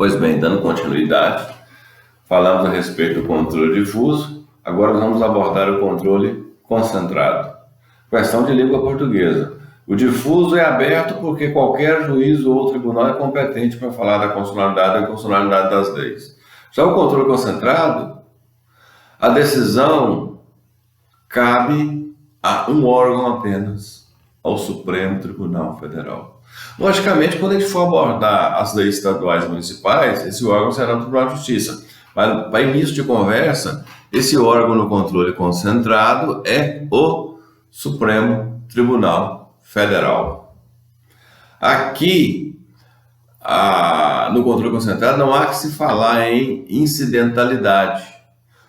Pois bem, dando continuidade, falamos a respeito do controle difuso, agora vamos abordar o controle concentrado. Questão de língua portuguesa. O difuso é aberto porque qualquer juiz ou tribunal é competente para falar da constitucionalidade ou inconstitucionalidade das leis. Já o controle concentrado, a decisão cabe a um órgão apenas, ao Supremo Tribunal Federal. Logicamente, quando a gente for abordar as leis estaduais e municipais, esse órgão será o Tribunal de Justiça. Mas, para início de conversa, esse órgão no controle concentrado é o Supremo Tribunal Federal. Aqui, no controle concentrado, não há que se falar em incidentalidade,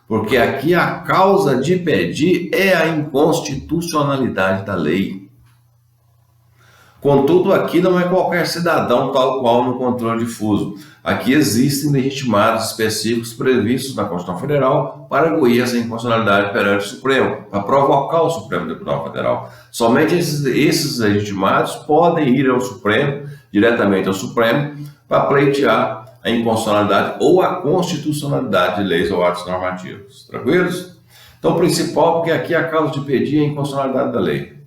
porque aqui a causa de pedir é a inconstitucionalidade da lei. Contudo, aqui não é qualquer cidadão tal qual no controle difuso. Aqui existem legitimados específicos previstos na Constituição Federal para arguir essa inconstitucionalidade perante o Supremo, para provocar o Supremo Tribunal Federal. Somente esses legitimados podem ir ao Supremo, diretamente ao Supremo, para pleitear a inconstitucionalidade ou a constitucionalidade de leis ou atos normativos. Tranquilos? Então, o principal, porque aqui a causa de pedir é a inconstitucionalidade da lei.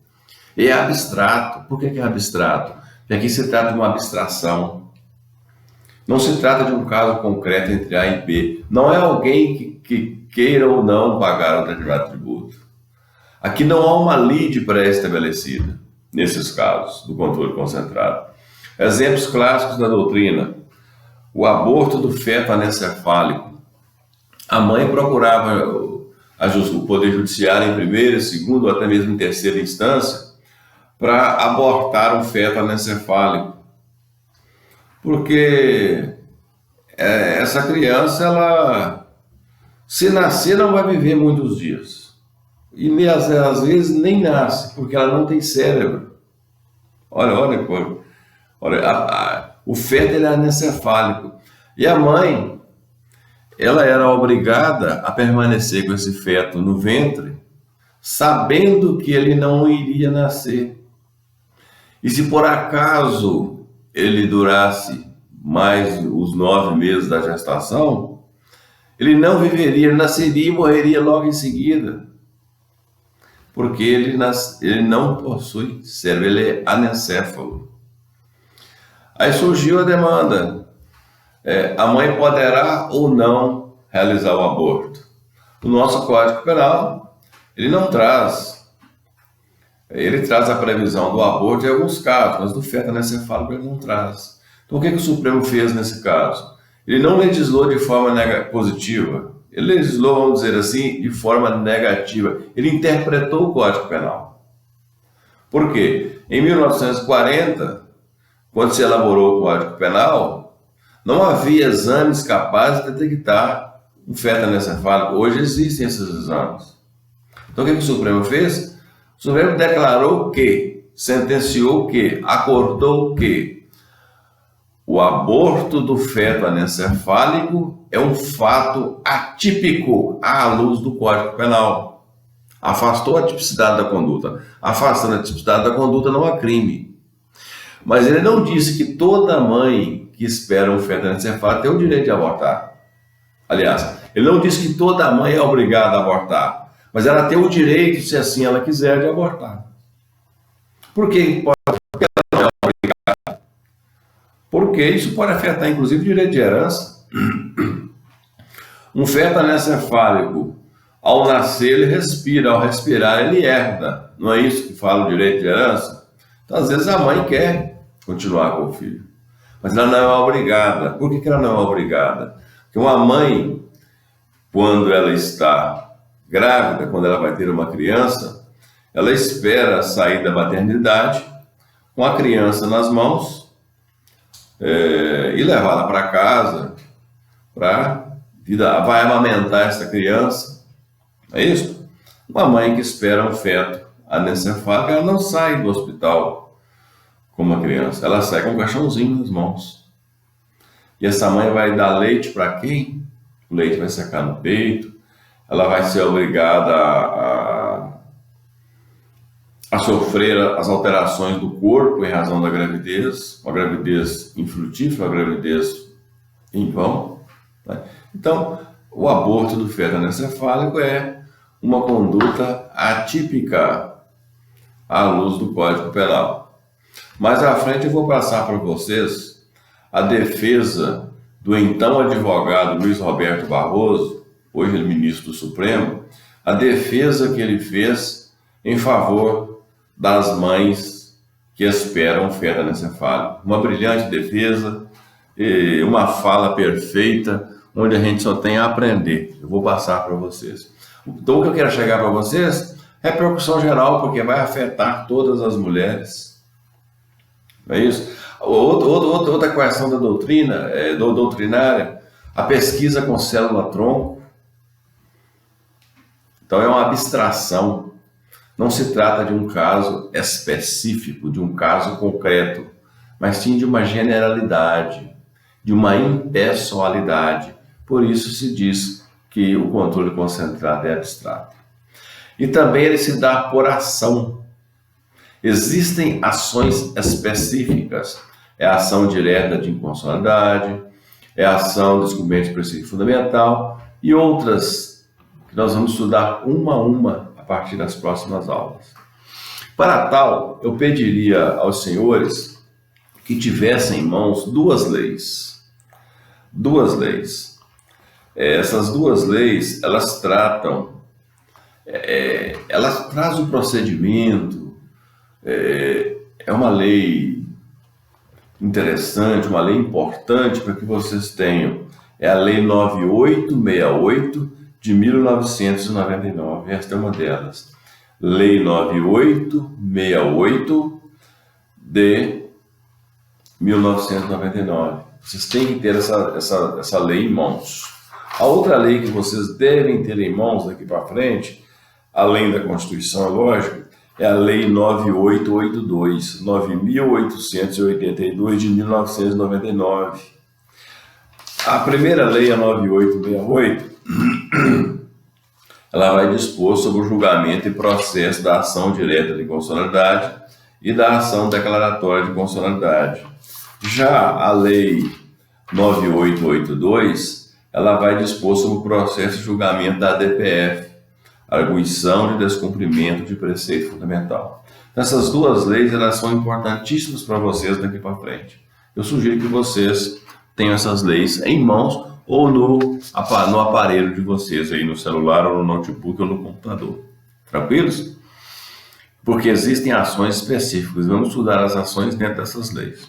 É abstrato. Por que é abstrato? Porque aqui se trata de uma abstração. Não se trata de um caso concreto entre A e B. Não é alguém que queira ou não pagar um determinado tributo. Aqui não há uma lide pré-estabelecida, nesses casos, do controle concentrado. Exemplos clássicos da doutrina. O aborto do feto anencefálico. A mãe procurava o Poder Judiciário em primeira, segunda ou até mesmo em terceira instância para abortar um feto anencefálico. Porque essa criança, ela, se nascer, não vai viver muitos dias. E às vezes nem nasce, porque ela não tem cérebro. Olha, o feto ele é anencefálico. E a mãe, ela era obrigada a permanecer com esse feto no ventre, sabendo que ele não iria nascer. E se por acaso ele durasse mais os 9 meses da gestação, ele não viveria, ele nasceria e morreria logo em seguida. Porque ele não possui cérebro, ele é anencéfalo. Aí surgiu a demanda. A mãe poderá ou não realizar o aborto. O nosso Código Penal, ele não traz. Ele traz a previsão do aborto em alguns casos, mas do feto anencefálico ele não traz. Então o que o Supremo fez nesse caso? Ele não legislou de forma positiva, ele legislou, vamos dizer assim, de forma negativa. Ele interpretou o Código Penal. Por quê? Em 1940, quando se elaborou o Código Penal, não havia exames capazes de detectar um feto anencefálico. Hoje existem esses exames. Então o que o Supremo fez? O Supremo declarou que, sentenciou que, acordou que o aborto do feto anencefálico é um fato atípico à luz do Código Penal. Afastou a tipicidade da conduta. Afastando a tipicidade da conduta não há crime. Mas ele não disse que toda mãe que espera um feto anencefálico tem o direito de abortar. Aliás, ele não disse que toda mãe é obrigada a abortar. Mas ela tem o direito, se assim ela quiser, de abortar. Por que ela não é obrigada? Porque isso pode afetar, inclusive, o direito de herança. Um feto anencefálico, ao nascer, ele respira. Ao respirar, ele herda. Não é isso que fala o direito de herança? Então, às vezes, a mãe quer continuar com o filho. Mas ela não é obrigada. Por que ela não é obrigada? Porque uma mãe, quando ela está grávida, quando ela vai ter uma criança, ela espera sair da maternidade com a criança nas mãos e levá-la para casa, vai amamentar essa criança. É isso? Uma mãe que espera um feto anencefálico, ela não sai do hospital com uma criança, ela sai com um caixãozinho nas mãos. E essa mãe vai dar leite para quem? O leite vai secar no peito. Ela vai ser obrigada a sofrer as alterações do corpo em razão da gravidez, uma gravidez infrutífera, uma gravidez em vão. Né? Então, o aborto do feto anencefálico é uma conduta atípica à luz do Código Penal. Mais à frente eu vou passar para vocês a defesa do então advogado Luiz Roberto Barroso, hoje ele ministro do Supremo, a defesa que ele fez em favor das mães que esperam feto anencefálico. Uma brilhante defesa, uma fala perfeita, onde a gente só tem a aprender. Eu vou passar para vocês. Então, o que eu quero chegar para vocês é repercussão geral, porque vai afetar todas as mulheres. Não é isso? Outra questão da doutrina, doutrinária, a pesquisa com célula-tronco. Então, é uma abstração. Não se trata de um caso específico, de um caso concreto, mas sim de uma generalidade, de uma impessoalidade. Por isso se diz que o controle concentrado é abstrato. E também ele se dá por ação. Existem ações específicas. É a ação direta de inconstitucionalidade, é a ação de descumprimento de princípio fundamental e outras que nós vamos estudar uma a uma a partir das próximas aulas. Para tal, eu pediria aos senhores que tivessem em mãos duas leis. Essas duas leis, elas tratam, elas trazem um procedimento, é uma lei interessante, uma lei importante para que vocês tenham. É a Lei 9868 de 1999, esta é uma delas. Lei 9868 de 1999. Vocês têm que ter essa lei em mãos. A outra lei que vocês devem ter em mãos daqui para frente, além da Constituição, é lógico, é a Lei 9882, 9.882 de 1999. A primeira lei, a 9868, ela vai dispor sobre o julgamento e processo da ação direta de inconstitucionalidade e da ação declaratória de inconstitucionalidade. Já a Lei 9882, ela vai dispor sobre o processo de julgamento da ADPF, arguição de descumprimento de preceito fundamental. Então, essas duas leis, elas são importantíssimas para vocês daqui para frente. Eu sugiro que vocês tenham essas leis em mãos ou no aparelho de vocês, aí no celular ou no notebook ou no computador. Tranquilos? Porque existem ações específicas. Vamos estudar as ações dentro dessas leis.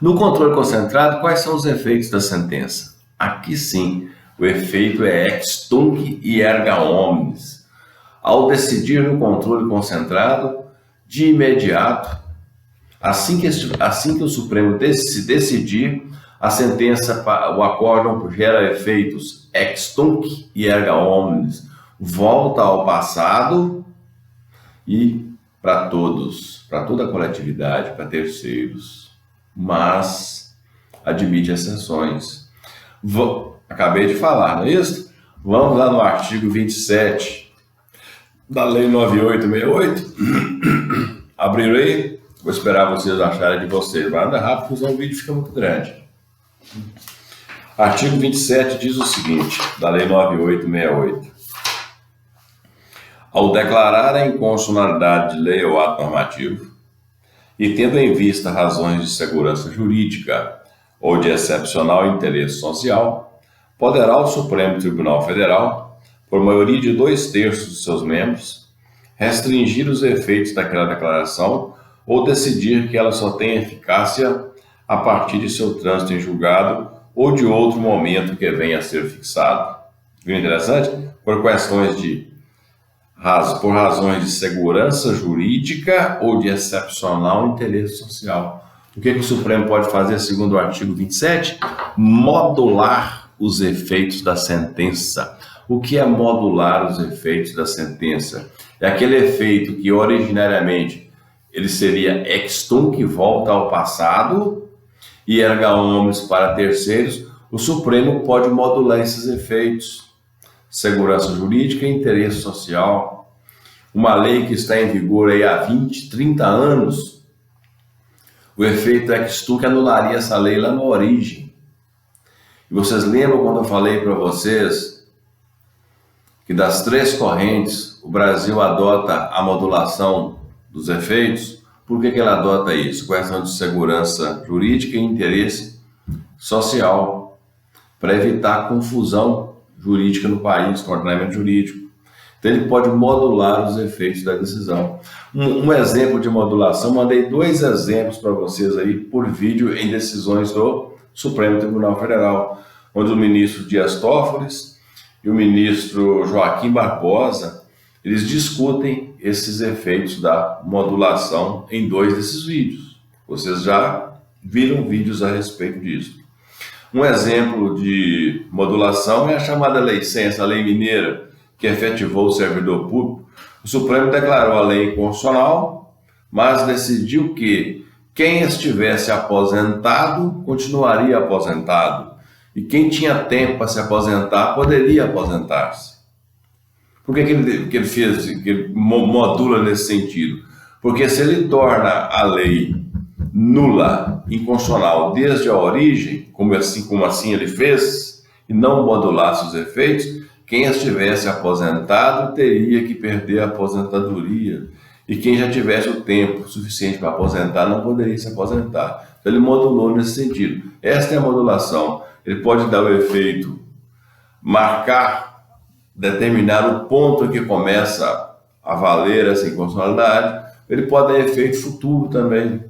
No controle concentrado, quais são os efeitos da sentença? Aqui sim, o efeito é ex tunc e erga omnes. Ao decidir no controle concentrado, de imediato, assim que o Supremo se decidir, a sentença, o acórdão gera efeitos ex tunc e erga omnes, volta ao passado e para todos, para toda a coletividade, para terceiros, mas admite exceções. Acabei de falar, não é isso? Vamos lá no artigo 27 da Lei 9868. Abrirei, vou esperar vocês acharem de vocês. Vai andar rápido, porque senão o vídeo fica muito grande. Artigo 27 diz o seguinte, da Lei 9868. Ao declarar a inconstitucionalidade de lei ou ato normativo, e tendo em vista razões de segurança jurídica ou de excepcional interesse social, poderá o Supremo Tribunal Federal, por maioria de 2/3 de seus membros, restringir os efeitos daquela declaração ou decidir que ela só tem eficácia a partir de seu trânsito em julgado ou de outro momento que venha a ser fixado. Viu interessante? Por razões de segurança jurídica ou de excepcional interesse social. O que o Supremo pode fazer, segundo o artigo 27? Modular os efeitos da sentença. O que é modular os efeitos da sentença? É aquele efeito que originariamente ele seria ex tunc, volta ao passado, e erga omnes para terceiros. O Supremo pode modular esses efeitos. Segurança jurídica e interesse social. Uma lei que está em vigor aí há 20, 30 anos, o efeito ex tunc anularia essa lei lá na origem. E vocês lembram quando eu falei para vocês que das 3 correntes o Brasil adota a modulação dos efeitos? Por que ele adota isso? Questão de segurança jurídica e interesse social, para evitar confusão jurídica no país, com ordenamento jurídico. Então ele pode modular os efeitos da decisão. Um exemplo de modulação, mandei 2 exemplos para vocês aí por vídeo em decisões do Supremo Tribunal Federal, onde o ministro Dias Toffoli e o ministro Joaquim Barbosa, eles discutem esses efeitos da modulação em 2 desses vídeos. Vocês já viram vídeos a respeito disso. Um exemplo de modulação é a chamada Lei Censa, a lei mineira, que efetivou o servidor público. O Supremo declarou a lei inconstitucional, mas decidiu que quem estivesse aposentado continuaria aposentado, e quem tinha tempo para se aposentar poderia aposentar-se. Por que ele fez, que ele modula nesse sentido? Porque se ele torna a lei nula, inconstitucional desde a origem, como assim ele fez, e não modulasse os efeitos, quem estivesse aposentado teria que perder a aposentadoria, e quem já tivesse o tempo suficiente para aposentar não poderia se aposentar. Então ele modulou nesse sentido. Esta é a modulação. Ele pode dar o efeito, marcar, determinar o ponto em que começa a valer essa inconstitucionalidade. Ele pode dar efeito futuro também.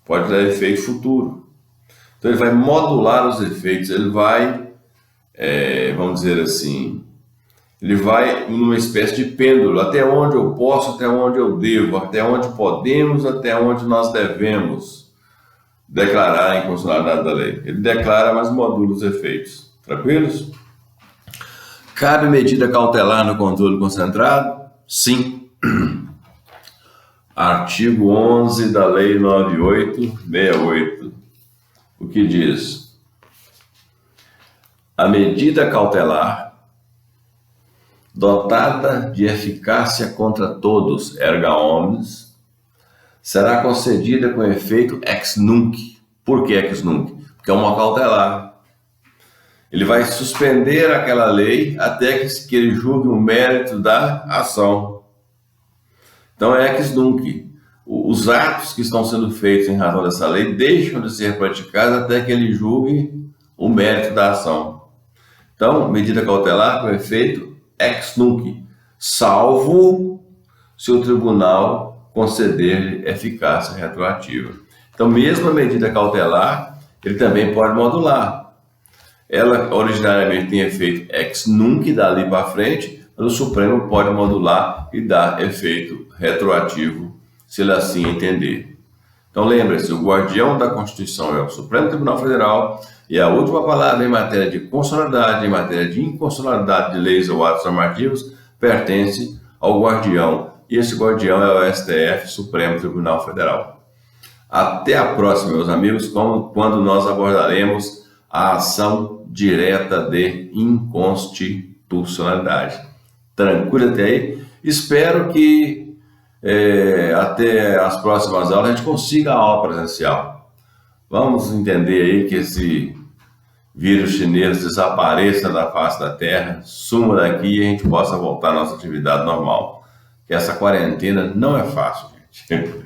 Pode dar efeito futuro. Então ele vai modular os efeitos, ele vai, vamos dizer assim, ele vai numa espécie de pêndulo, até onde eu posso, até onde eu devo, até onde podemos, até onde nós devemos declarar a inconstitucionalidade da lei. Ele declara, mas modula os efeitos. Tranquilos? Cabe medida cautelar no controle concentrado? Sim. Artigo 11 da Lei 9868, o que diz? A medida cautelar, dotada de eficácia contra todos, erga omnes, será concedida com efeito ex nunc. Por que ex nunc? Porque é uma cautelar. Ele vai suspender aquela lei até que ele julgue o mérito da ação. Então é ex nunc. Os atos que estão sendo feitos em razão dessa lei deixam de ser praticados até que ele julgue o mérito da ação. Então, medida cautelar com efeito ex nunc, salvo se o tribunal conceder eficácia retroativa. Então, mesmo a medida cautelar, ele também pode modular. Ela originariamente tem efeito ex nunc dali para frente, mas o Supremo pode modular e dar efeito retroativo, se ele assim entender. Então lembre-se, o guardião da Constituição é o Supremo Tribunal Federal, e a última palavra em matéria de constitucionalidade, em matéria de inconstitucionalidade de leis ou atos normativos, pertence ao guardião, e esse guardião é o STF, Supremo Tribunal Federal. Até a próxima, meus amigos, quando nós abordaremos a ação direta de inconstitucionalidade. Tranquilo até aí? Espero que até as próximas aulas a gente consiga a aula presencial. Vamos entender aí que esse vírus chinês desapareça da face da Terra, suma daqui e a gente possa voltar à nossa atividade normal. Que essa quarentena não é fácil, gente.